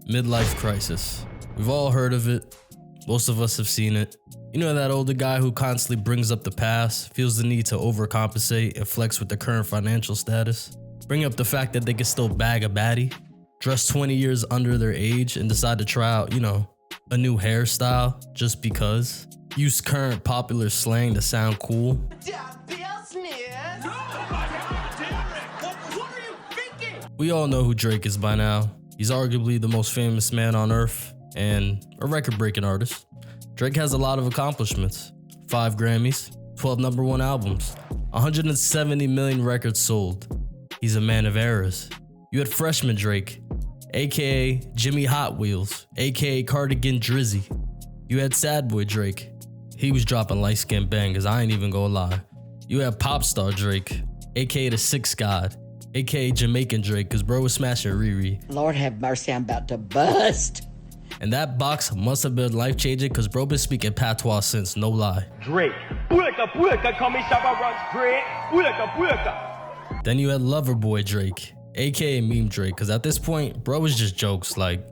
Midlife crisis. We've all heard of it. Most of us have seen it. You know that older guy who constantly brings up the past, feels the need to overcompensate and flex with their current financial status, bring up the fact that they can still bag a baddie, dress 20 years under their age and decide to try out, a new hairstyle just because, use current popular slang to sound cool. We all know who Drake is by now. He's arguably the most famous man on earth and a record-breaking artist. Drake has a lot of accomplishments. 5 Grammys, 12 #1 albums, 170 million records sold. He's a man of eras. You had Freshman Drake, aka Jimmy Hot Wheels, aka Cardigan Drizzy. You had Sad Boy Drake. He was dropping light-skinned bangers, I ain't even gonna lie. You had Pop Star Drake, aka the Sixth God, aka Jamaican Drake, cause bro was smashing Riri. Lord have mercy, I'm about to bust. And that box must have been life-changing cause bro been speaking patois since, no lie. Drake. Then you had Loverboy Drake, aka Meme Drake, cause at this point, bro was just jokes. Like,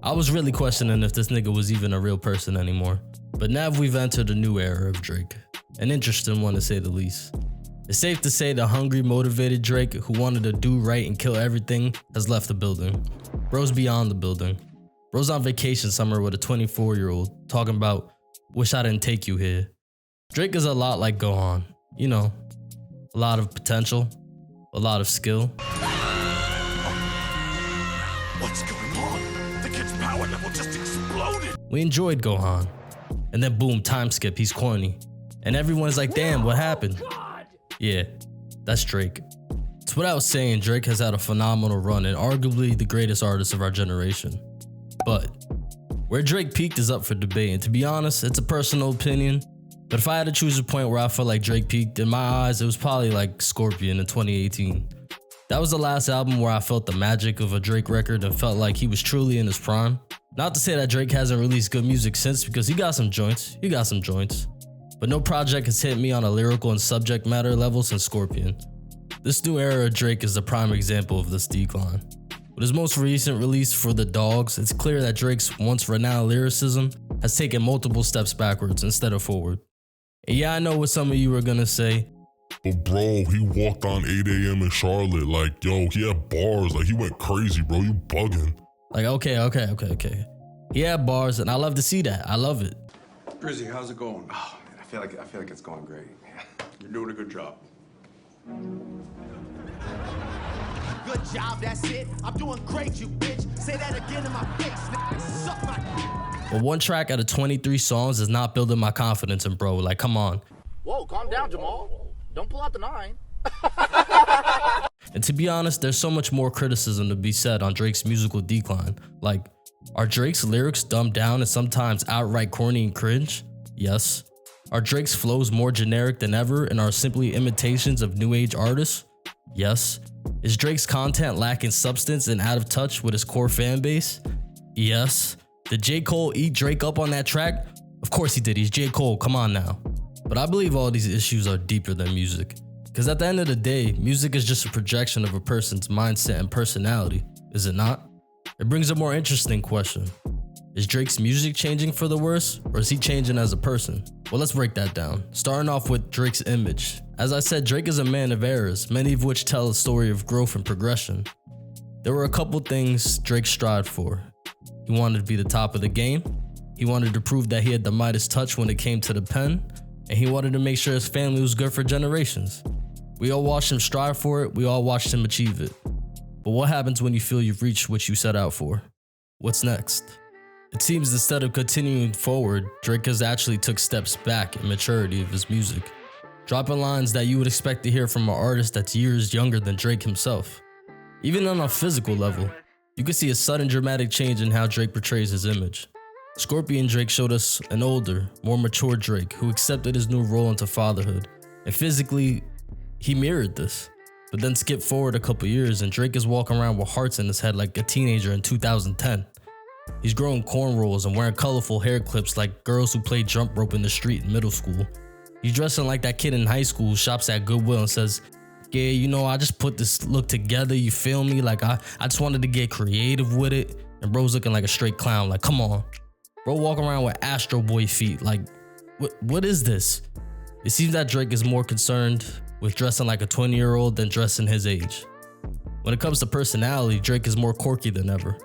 I was really questioning if this nigga was even a real person anymore. But now we've entered a new era of Drake. An interesting one to say the least. It's safe to say the hungry, motivated Drake who wanted to do right and kill everything has left the building. Bro's beyond the building. Bro's on vacation somewhere with a 24-year-old talking about, wish I didn't take you here. Drake is a lot like Gohan. A lot of potential, a lot of skill. What's going on? The kid's power level just exploded. We enjoyed Gohan. And then boom, time skip, he's corny. And everyone's like, damn, what happened? Yeah, that's Drake. It's what I was saying, Drake has had a phenomenal run and arguably the greatest artist of our generation. But where Drake peaked is up for debate, and to be honest, it's a personal opinion. But if I had to choose a point where I felt like Drake peaked, in my eyes, it was probably like Scorpion in 2018. That was the last album where I felt the magic of a Drake record and felt like he was truly in his prime. Not to say that Drake hasn't released good music since, because he got some joints. But no project has hit me on a lyrical and subject matter level since Scorpion. This new era of Drake is a prime example of this decline. With his most recent release For the Dogs, it's clear that Drake's once renowned lyricism has taken multiple steps backwards instead of forward. And yeah, I know what some of you are gonna say. But bro, he walked on 8 a.m. in Charlotte. Like, yo, he had bars. Like, he went crazy, bro. You bugging. Like, okay. He had bars, and I love to see that. I love it. Drizzy, how's it going? Oh, man, I feel like it's going great. Yeah. You're doing a good job. Good job, that's it. I'm doing great, you bitch. Say that again in my face. Suck my. But one track out of 23 songs is not building my confidence in bro. Like, come on. Whoa, calm down, Jamal. Don't pull out the 9. And to be honest, there's so much more criticism to be said on Drake's musical decline. Like, are Drake's lyrics dumbed down and sometimes outright corny and cringe? Yes. Are Drake's flows more generic than ever and are simply imitations of new age artists? Yes. Is Drake's content lacking substance and out of touch with his core fan base? Yes. Did J. Cole eat Drake up on that track? Of course he did, he's J. Cole, come on now. But I believe all these issues are deeper than music. Because at the end of the day, music is just a projection of a person's mindset and personality, is it not? It brings a more interesting question. Is Drake's music changing for the worse, or is he changing as a person? Well, let's break that down. Starting off with Drake's image. As I said, Drake is a man of eras, many of which tell a story of growth and progression. There were a couple things Drake strived for. He wanted to be the top of the game. He wanted to prove that he had the Midas touch when it came to the pen. And he wanted to make sure his family was good for generations. We all watched him strive for it. We all watched him achieve it. But what happens when you feel you've reached what you set out for? What's next? It seems instead of continuing forward, Drake has actually took steps back in maturity of his music, dropping lines that you would expect to hear from an artist that's years younger than Drake himself. Even on a physical level, you can see a sudden dramatic change in how Drake portrays his image. Scorpion Drake showed us an older, more mature Drake who accepted his new role into fatherhood, and physically, he mirrored this. But then skip forward a couple years and Drake is walking around with hearts in his head like a teenager in 2010. He's growing cornrows and wearing colorful hair clips like girls who play jump rope in the street in middle school. He's dressing like that kid in high school who shops at Goodwill and says, yeah, I just put this look together, you feel me? Like I just wanted to get creative with it. and bro's looking like a straight clown. Like, come on. Bro walking around with Astro Boy feet. Like, what is this? It seems that Drake is more concerned with dressing like a 20-year-old than dressing his age. When it comes to personality, Drake is more quirky than ever.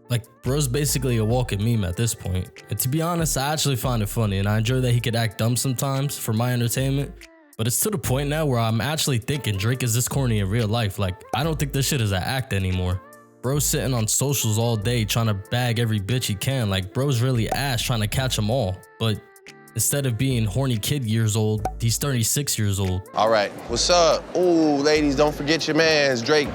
Like, bro's basically a walking meme at this point. And to be honest, I actually find it funny, and I enjoy that he could act dumb sometimes for my entertainment. But it's to the point now where I'm actually thinking Drake is this corny in real life. Like, I don't think this shit is an act anymore. Bro's sitting on socials all day trying to bag every bitch he can. Like, bro's really ass trying to catch them all. But instead of being horny kid years old, he's 36 years old. All right, what's up? Ooh, ladies, don't forget your mans, Drake.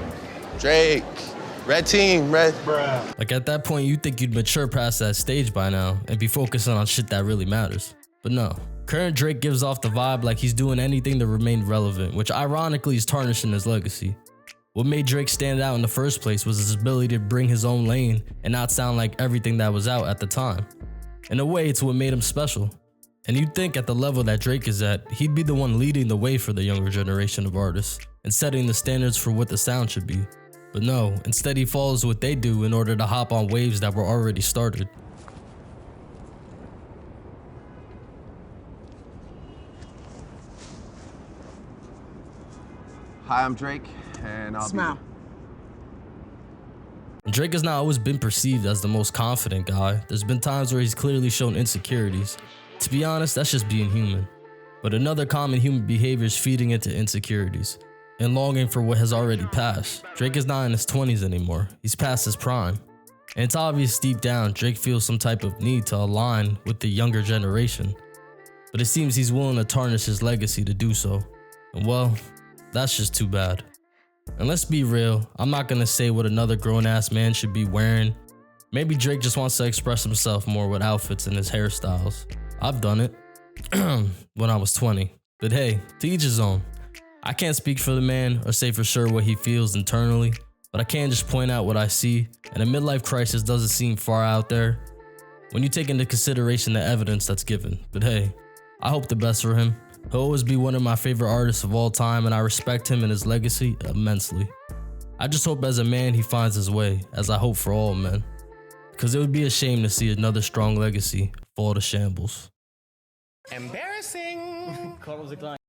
Red team, red. Bruh. Like, at that point, you'd think you'd mature past that stage by now and be focusing on shit that really matters. But no. Current Drake gives off the vibe like he's doing anything to remain relevant, which ironically is tarnishing his legacy. What made Drake stand out in the first place was his ability to bring his own lane and not sound like everything that was out at the time. In a way, it's what made him special. And you'd think at the level that Drake is at, he'd be the one leading the way for the younger generation of artists and setting the standards for what the sound should be. But no, instead he follows what they do in order to hop on waves that were already started. Hi, I'm Drake, and I'll Smile. Drake has not always been perceived as the most confident guy. There's been times where he's clearly shown insecurities. To be honest, that's just being human. But another common human behavior is feeding into insecurities and longing for what has already passed. Drake is not in his 20s anymore. He's past his prime. And it's obvious deep down, Drake feels some type of need to align with the younger generation. But it seems he's willing to tarnish his legacy to do so. And well, that's just too bad. And let's be real, I'm not gonna say what another grown-ass man should be wearing. Maybe Drake just wants to express himself more with outfits and his hairstyles. I've done it when I was 20. But hey, to each his own. I can't speak for the man or say for sure what he feels internally, but I can just point out what I see, and a midlife crisis doesn't seem far out there when you take into consideration the evidence that's given. But hey, I hope the best for him. He'll always be one of my favorite artists of all time, and I respect him and his legacy immensely. I just hope as a man he finds his way, as I hope for all men, because it would be a shame to see another strong legacy fall to shambles. Embarrassing.